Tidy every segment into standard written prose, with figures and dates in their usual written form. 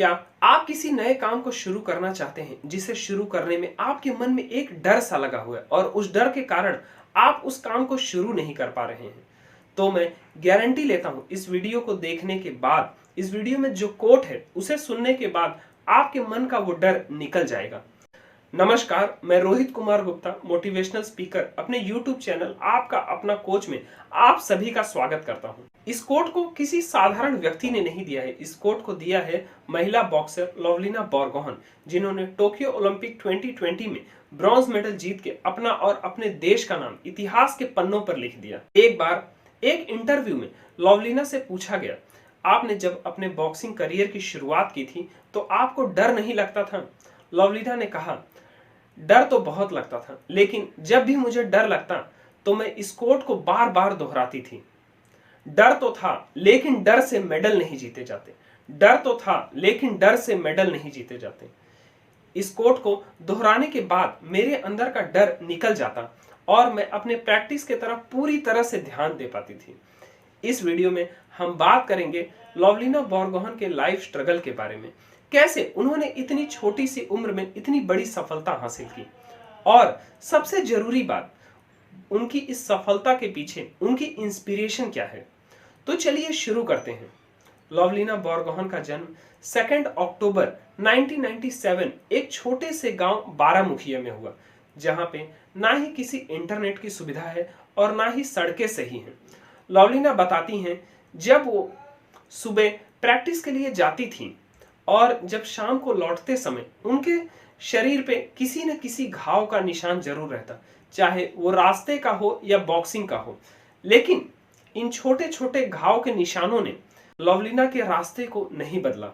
क्या आप किसी नए काम को शुरू करना चाहते हैं जिसे शुरू करने में आपके मन में एक डर सा लगा हुआ है और उस डर के कारण आप उस काम को शुरू नहीं कर पा रहे हैं? तो मैं गारंटी लेता हूं इस वीडियो को देखने के बाद, इस वीडियो में जो कोट है उसे सुनने के बाद आपके मन का वो डर निकल जाएगा। नमस्कार, मैं रोहित कुमार गुप्ता, मोटिवेशनल स्पीकर, अपने YouTube चैनल आपका अपना कोच में आप सभी का स्वागत करता हूं। इस कोट को किसी साधारण व्यक्ति ने नहीं दिया है, इस कोट को दिया है महिला बॉक्सर लवलीना बोरगोहन, जिन्होंने टोक्यो ओलंपिक 2020 में ब्रॉन्ज मेडल जीत के अपना और अपने देश का नाम इतिहास के पन्नों पर लिख दिया। एक बार एक इंटरव्यू में लवलीना से पूछा गया, आपने जब अपने बॉक्सिंग करियर की शुरुआत की थी तो आपको डर नहीं लगता था? लवलीना ने कहा, डर तो बहुत लगता था, लेकिन जब भी मुझे डर लगता तो मैं इस कोट को बार बार दोहराती थी। डर तो था, लेकिन डर से मेडल नहीं जीते जाते। डर तो था, लेकिन डर से मेडल नहीं जीते जाते। इस कोट को दोहराने के बाद मेरे अंदर का डर निकल जाता और मैं अपने प्रैक्टिस की तरफ पूरी तरह से ध्यान दे पाती थी। इस वीडियो में हम बात करेंगे लवलीना बोरगोहन के लाइफ स्ट्रगल के बारे में, कैसे उन्होंने इतनी छोटी सी उम्र में इतनी बड़ी सफलता हासिल की और सबसे जरूरी बात, उनकी इस सफलता के पीछे उनकी इंस्पिरेशन क्या है। तो चलिए शुरू करते हैं। लवलीना बोरगोहन का जन्म 2 अक्टूबर 1997 एक छोटे से गांव बारामुखिया में हुआ, जहां पे ना ही किसी इंटरनेट की सुविधा है और ना ही सड़कें सही हैं। लवलीना बताती हैं, जब वो सुबह प्रैक्टिस के लिए जाती थी और जब शाम को लौटते समय उनके शरीर पे किसी न किसी घाव का निशान जरूर रहता, चाहे वो रास्ते का हो या बॉक्सिंग का हो। लेकिन इन छोटे छोटे घाव के निशानों ने लवलीना के रास्ते को नहीं बदला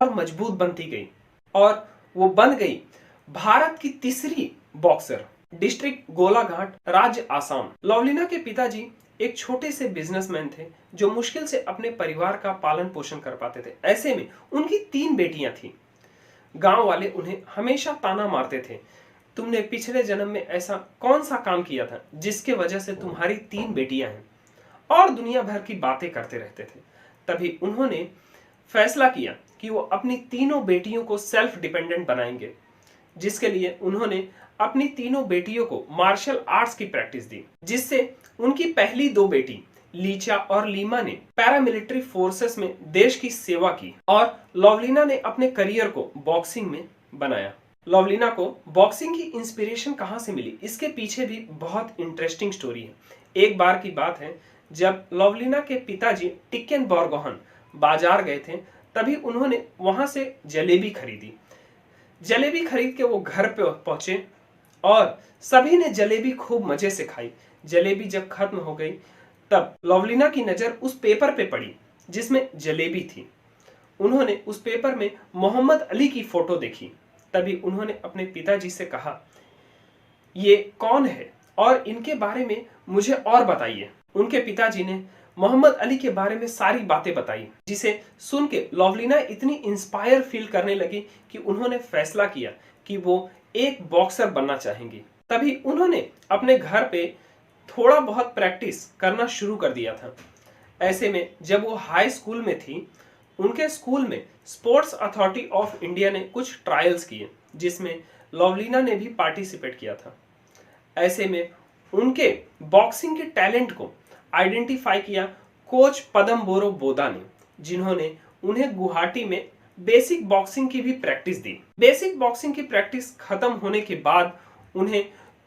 और मजबूत बनती गई और वो बन गई भारत की तीसरी बॉक्सर। डिस्ट्रिक्ट गोलाघाट, राज्य आसाम। लवलीना के पिताजी एक छोटे से बिजनेसमैन थे जो मुश्किल से अपने परिवार का पालन पोषण कर पाते थे। ऐसे में उनकी 3 बेटियां थी। गांव वाले उन्हें हमेशा ताना मारते थे, तुमने पिछले जन्म में ऐसा कौन सा काम किया था जिसके वजह से तुम्हारी 3 बेटियां हैं, और दुनिया भर की बातें करते रहते थे। तभी उन्होंने फैसला किया कि वो अपनी तीनों बेटियों को सेल्फ डिपेंडेंट बनाएंगे, जिसके लिए उन्होंने अपनी तीनों बेटियों को मार्शल आर्ट्स की प्रैक्टिस दी, जिससे उनकी पहली 2 बेटी लीचा और लीमा ने पैरामिलिट्री फोर्सेस में देश की सेवा की और लवलीना ने अपने करियर को बॉक्सिंग में बनाया। लवलीना को बॉक्सिंग की इंस्पिरेशन कहां से मिली, इसके पीछे भी बहुत इंटरेस्टिंग स्टोरी है। एक बार की बात है, जब लवलीना के पिताजी टिक्केन बोरगोहन बाजार गए थे, तभी उन्होंने वहां से जलेबी खरीदी। जलेबी खरीद के वो घर पे पहुंचे और सभी ने जलेबी खूब मजे से खाई। जलेबी जब खत्म हो गई तब लवलीना की नजर उस पेपर पे पड़ी जिसमें जलेबी थी। उन्होंने उस पेपर में मोहम्मद अली की फोटो देखी। तभी उन्होंने अपने पिताजी से कहा, ये कौन है और इनके बारे में मुझे और बताइए। उनके पिताजी ने मोहम्मद अली के बारे में सारी बातें बताई, जिसे सुन के लवलीना इतनी इंस्पायर फील करने लगी कि उन्होंने फैसला किया कि वो एक बॉक्सर बनना चाहेंगी। तभी उन्होंने अपने घर पे थोड़ा बहुत प्रैक्टिस करना शुरू कर दिया था। ऐसे में जब वो हाई स्कूल में थी, उनके स्कूल में स्पोर्ट्स अथॉरिटी ऑफ इंडिया ने कुछ ट्रायल्स किए, जिसमें लवलीना ने भी पार्टिसिपेट किया था। ऐसे में उनके बॉक्सिंग के टैलेंट को आइडेंटिफाई किया कोच पदमबोरो बोदा ने, जिन्होंने उन्हें गुवाहाटी में बेसिक बॉक्सिंग की भी प्रैक्टिस दी। बेसिक बॉक्सिंग की प्रैक्टिस खत्म होने के बाद उन्हें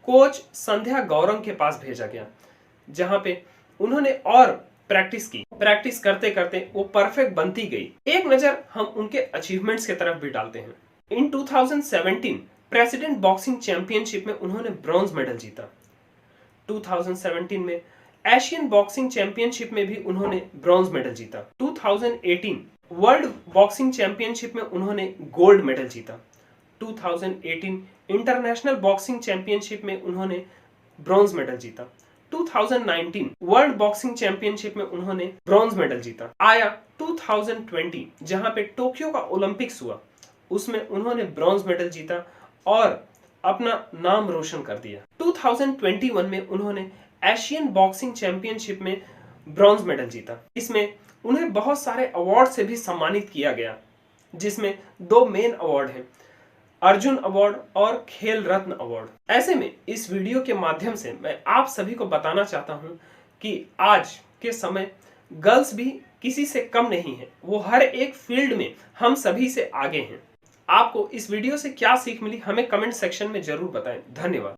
कोच संध्या गौरंग के पास भेजा गया, जहां पे उन्होंने और प्रैक्टिस की। प्रैक्टिस करते करते वो परफेक्ट बनती गई। एक नजर हम उनके अचीवमेंट्स की तरफ भी डालते हैं। इन 2017 प्रेसिडेंट बॉक्सिंग चैंपियनशिप में उन्होंने ब्रॉन्ज मेडल जीता। 2017 में एशियन बॉक्सिंग चैंपियनशिप में भी उन्होंने ब्रॉन्ज मेडल जीता। 2018 वर्ल्ड बॉक्सिंग चैंपियनशिप में उन्होंने गोल्ड मेडल जीता। 2018 इंटरनेशनल बॉक्सिंग चैंपियनशिप में उन्होंने ब्रॉन्ज मेडल जीता। 2019 वर्ल्ड बॉक्सिंग चैंपियनशिप में उन्होंने ब्रॉन्ज मेडल जीता। आया 2020, जहां पे टोक्यो का ओलंपिक्स हुआ, उसमें उन्होंने ब्रॉन्ज मेडल जीता और अपना नाम रोशन कर दिया। 2021 में उन्होंने एशियन बॉक्सिंग चैंपियनशिप में ब्रॉन्ज मेडल जीता। इसमें उन्हें बहुत सारे अवार्ड से भी सम्मानित किया गया। जिसमें 2 मेन अवार्ड हैं, अर्जुन अवार्ड और खेल रत्न अवार्ड। ऐसे में इस वीडियो के माध्यम से मैं आप सभी को बताना चाहता हूं कि आज के समय गर्ल्स भी किसी से कम नहीं है, वो हर एक फील्ड में हम सभी से आगे हैं। आपको इस वीडियो से क्या सीख मिली हमें कमेंट सेक्शन में जरूर बताएं। धन्यवाद।